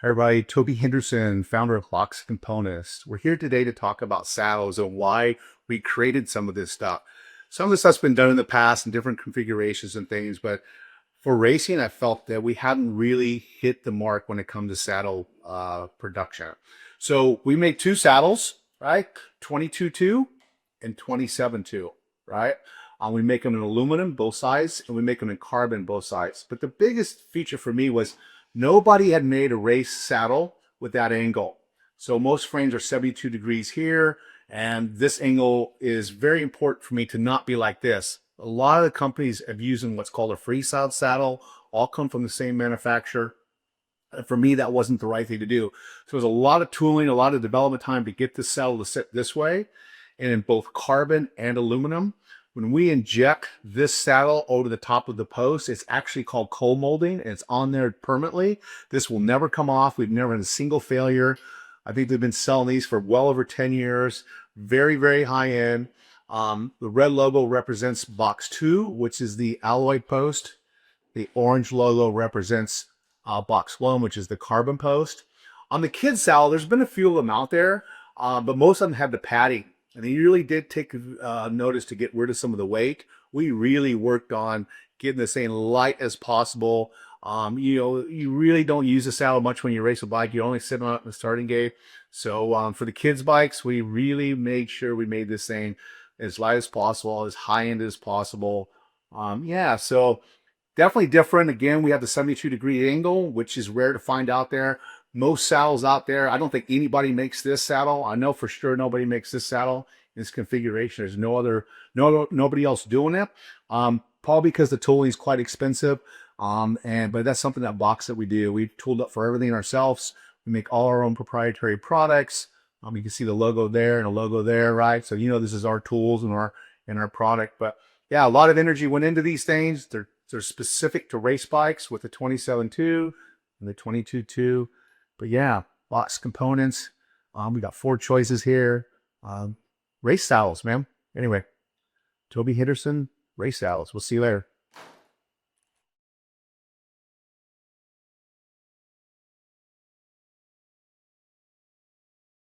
Hi everybody, Toby Henderson, founder of Locks Components. We're here today to talk about saddles and why we created some of this stuff. Some of this stuff's been done in the past in different configurations and things, but for racing, I felt that we hadn't really hit the mark when it comes to saddle production. So we make two saddles, right? 22.2 and 27.2, right? We make them in aluminum, both sides, and we make them in carbon, both sides. But the biggest feature for me was nobody had made a race saddle with that angle. So most frames are 72 degrees here, and this angle is very important for me to not be like this. A lot of the companies have using what's called a freestyle saddle, all come from the same manufacturer. And for me, that wasn't the right thing to do. So there's a lot of tooling, a lot of development time to get this saddle to sit this way, and in both carbon and aluminum. When we inject this saddle over the top of the post, it's actually called cold molding, and it's on there permanently. This will never come off. We've never had a single failure. I think they've been selling these for well over 10 years. Very, very high end. The red logo represents box 2, which is the alloy post. The orange logo represents box 1, which is the carbon post. On the kids saddle, there's been a few of them out there, but most of them have the padding. And they really did take notice to get rid of some of the weight. We really worked on getting this thing light as possible. You really don't use the saddle much when you race a bike. You only sit on it in the starting gate. So for the kids' bikes, we really made sure we made this thing as light as possible, as high-end as possible. Yeah, so definitely different. Again, we have the 72-degree angle, which is rare to find out there. Most saddles out there, I don't think anybody makes this saddle. I know for sure nobody makes this saddle in this configuration. There's nobody else doing it. Probably because the tooling is quite expensive. But that's something that we do. We tooled up for everything ourselves. We make all our own proprietary products. You can see the logo there and a logo there, right? So this is our tools and our product. But yeah, a lot of energy went into these things. They're specific to race bikes with the 27.2 and the 22.2. But yeah, Locks Components. We got 4 choices here. Race saddles, man. Anyway, Toby Henderson, race saddles. We'll see you later.